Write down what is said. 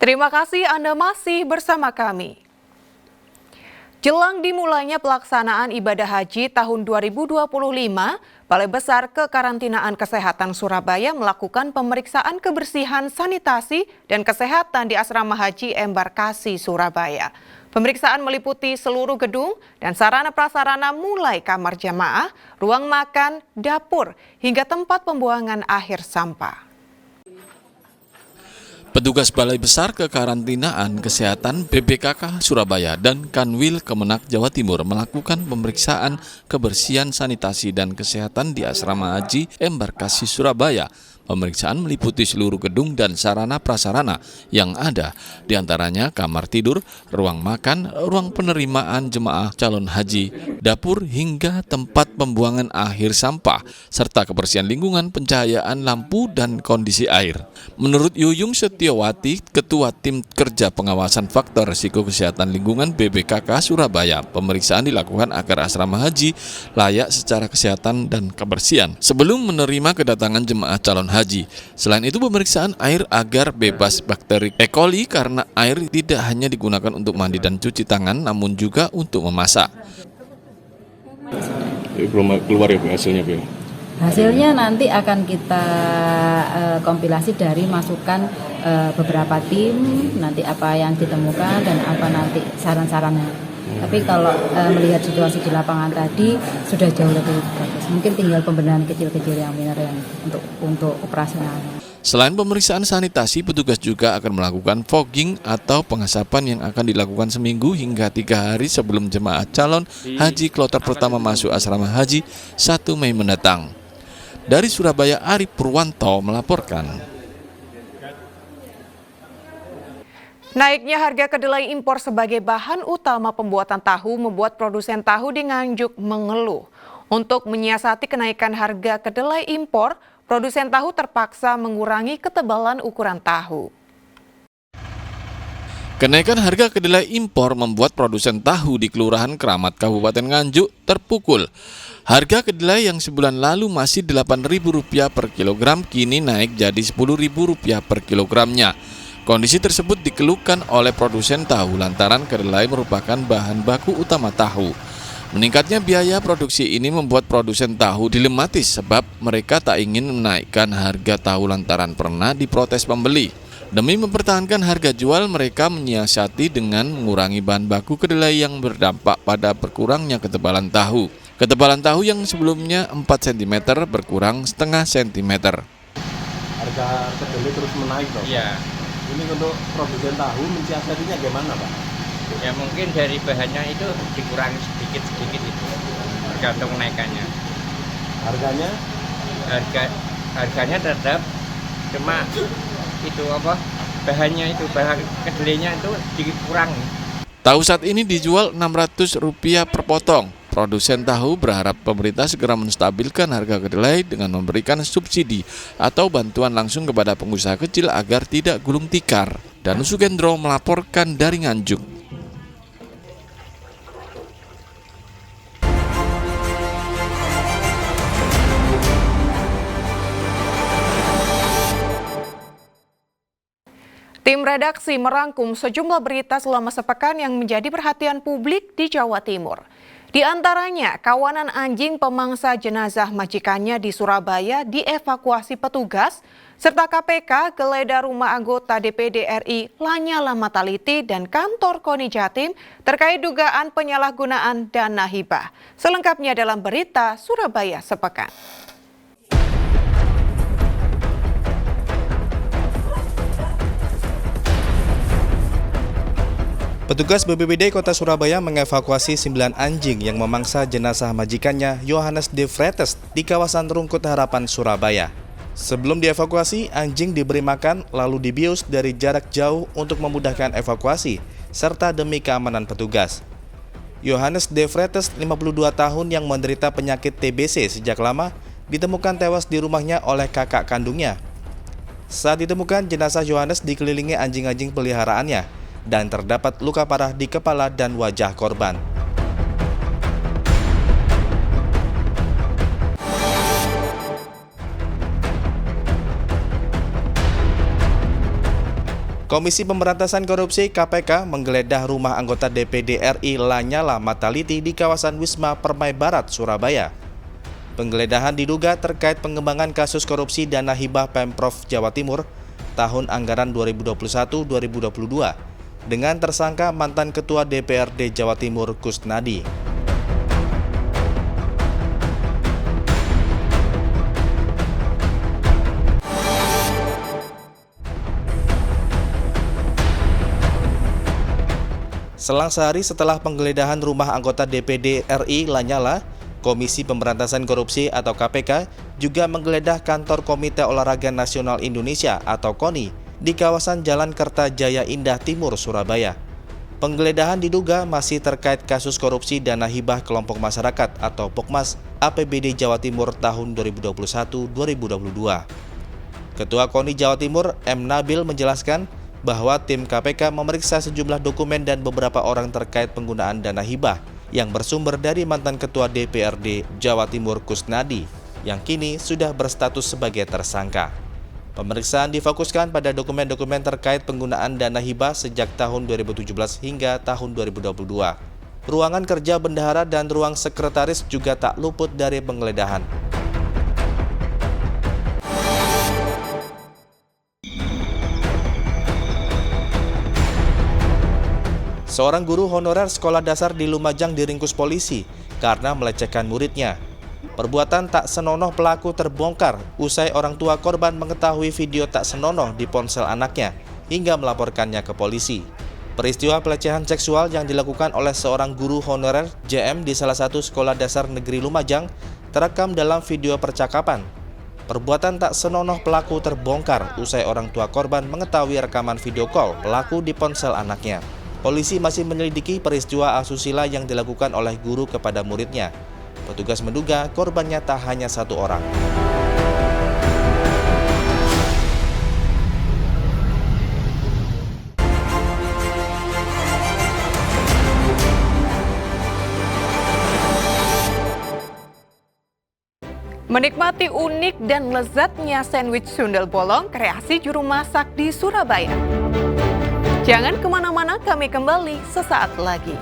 Terima kasih Anda masih bersama kami. Jelang dimulainya pelaksanaan ibadah haji tahun 2025, Balai Besar Kekarantinaan Kesehatan Surabaya melakukan pemeriksaan kebersihan sanitasi dan kesehatan di Asrama Haji Embarkasi Surabaya. Pemeriksaan meliputi seluruh gedung dan sarana prasarana mulai kamar jamaah, ruang makan, dapur, hingga tempat pembuangan akhir sampah. Petugas Balai Besar Kekarantinaan Kesehatan BPKK Surabaya dan Kanwil Kemenak Jawa Timur melakukan pemeriksaan kebersihan sanitasi dan kesehatan di Asrama Haji Embarkasi Surabaya. Pemeriksaan meliputi seluruh gedung dan sarana prasarana yang ada, diantaranya kamar tidur, ruang makan, ruang penerimaan jemaah calon haji, dapur hingga tempat pembuangan akhir sampah, serta kebersihan lingkungan, pencahayaan lampu, dan kondisi air. Menurut Yuyung Setiawati, Ketua Tim Kerja Pengawasan Faktor Risiko Kesehatan Lingkungan BPKK Surabaya, pemeriksaan dilakukan agar asrama haji layak secara kesehatan dan kebersihan sebelum menerima kedatangan jemaah calon haji. Selain itu, pemeriksaan air agar bebas bakteri E. coli karena air tidak hanya digunakan untuk mandi dan cuci tangan, namun juga untuk memasak. Belum keluar ya hasilnya, Bu? Hasilnya nanti akan kita kompilasi dari masukan beberapa tim, nanti apa yang ditemukan dan apa nanti saran-sarannya. Tapi kalau melihat situasi di lapangan tadi sudah jauh lebih bagus. Mungkin tinggal pembenahan kecil-kecil yang minor yang untuk operasionalnya. Selain pemeriksaan sanitasi, petugas juga akan melakukan fogging atau pengasapan yang akan dilakukan seminggu hingga 3 hari sebelum jemaah calon haji kloter pertama masuk asrama haji 1 Mei mendatang. Dari Surabaya, Arif Purwanto melaporkan. Naiknya harga kedelai impor sebagai bahan utama pembuatan tahu membuat produsen tahu di Nganjuk mengeluh. Untuk menyiasati kenaikan harga kedelai impor, produsen tahu terpaksa mengurangi ketebalan ukuran tahu. Kenaikan harga kedelai impor membuat produsen tahu di Kelurahan Keramat Kabupaten Nganjuk terpukul. Harga kedelai yang sebulan lalu masih Rp8.000 per kilogram kini naik jadi Rp10.000 per kilogramnya. Kondisi tersebut dikeluhkan oleh produsen tahu lantaran kedelai merupakan bahan baku utama tahu. Meningkatnya biaya produksi ini membuat produsen tahu dilematis sebab mereka tak ingin menaikkan harga tahu lantaran pernah diprotes pembeli. Demi mempertahankan harga jual, mereka menyiasati dengan mengurangi bahan baku kedelai yang berdampak pada berkurangnya ketebalan tahu. Ketebalan tahu yang sebelumnya 4 cm berkurang setengah cm. Harga kedelai terus menaik, Pak? Iya. Ini untuk produsen tahu mensiasatinya gimana, Pak? Ya mungkin dari bahannya itu dikurangi sedikit-sedikit itu, tergantung kenaikannya. Harganya? Harganya tetap, cuma itu bahannya itu, bahan kedelainya itu dikurangi. Tahu saat ini dijual Rp600 per potong. Produsen tahu berharap pemerintah segera menstabilkan harga kedelai dengan memberikan subsidi atau bantuan langsung kepada pengusaha kecil agar tidak gulung tikar. Danu Sugendro melaporkan dari Nganjuk. Tim redaksi merangkum sejumlah berita selama sepekan yang menjadi perhatian publik di Jawa Timur. Di antaranya, kawanan anjing pemangsa jenazah majikannya di Surabaya dievakuasi petugas, serta KPK geledah rumah anggota DPD RI Lanyala Mataliti dan kantor KONI Jatim terkait dugaan penyalahgunaan dana hibah. Selengkapnya dalam berita Surabaya Sepekan. Petugas BPBD Kota Surabaya mengevakuasi 9 anjing yang memangsa jenazah majikannya Yohanes De Vretes di kawasan Rungkut Harapan, Surabaya. Sebelum dievakuasi, anjing diberi makan lalu dibius dari jarak jauh untuk memudahkan evakuasi serta demi keamanan petugas. Yohanes De Vretes, 52 tahun yang menderita penyakit TBC sejak lama, ditemukan tewas di rumahnya oleh kakak kandungnya. Saat ditemukan, jenazah Yohanes dikelilingi anjing-anjing peliharaannya dan terdapat luka parah di kepala dan wajah korban. Komisi Pemberantasan Korupsi (KPK) menggeledah rumah anggota DPD RI Lanyala Mataliti di kawasan Wisma Permai Barat, Surabaya. Penggeledahan diduga terkait pengembangan kasus korupsi dana hibah Pemprov Jawa Timur tahun anggaran 2021-2022 dengan tersangka mantan Ketua DPRD Jawa Timur Kusnadi. Selang sehari setelah penggeledahan rumah anggota DPD RI Lanyala, Komisi Pemberantasan Korupsi atau KPK juga menggeledah kantor Komite Olahraga Nasional Indonesia atau KONI di kawasan Jalan Kertajaya Indah Timur, Surabaya. Penggeledahan diduga masih terkait kasus korupsi dana hibah kelompok masyarakat atau POKMAS APBD Jawa Timur tahun 2021-2022. Ketua KONI Jawa Timur M. Nabil menjelaskan bahwa tim KPK memeriksa sejumlah dokumen dan beberapa orang terkait penggunaan dana hibah yang bersumber dari mantan Ketua DPRD Jawa Timur Kusnadi yang kini sudah berstatus sebagai tersangka. Pemeriksaan difokuskan pada dokumen-dokumen terkait penggunaan dana hibah sejak tahun 2017 hingga tahun 2022. Ruangan kerja bendahara dan ruang sekretaris juga tak luput dari penggeledahan. Seorang guru honorer sekolah dasar di Lumajang diringkus polisi karena melecehkan muridnya. Perbuatan tak senonoh pelaku terbongkar usai orang tua korban mengetahui video tak senonoh di ponsel anaknya hingga melaporkannya ke polisi. Peristiwa pelecehan seksual yang dilakukan oleh seorang guru honorer JM di salah satu sekolah dasar negeri Lumajang terekam dalam video percakapan. Perbuatan tak senonoh pelaku terbongkar usai orang tua korban mengetahui rekaman video call pelaku di ponsel anaknya. Polisi masih menyelidiki peristiwa asusila yang dilakukan oleh guru kepada muridnya. Petugas menduga korbannya tak hanya satu orang. Menikmati unik dan lezatnya sandwich sundel bolong kreasi juru masak di Surabaya. Jangan kemana-mana, kami kembali sesaat lagi.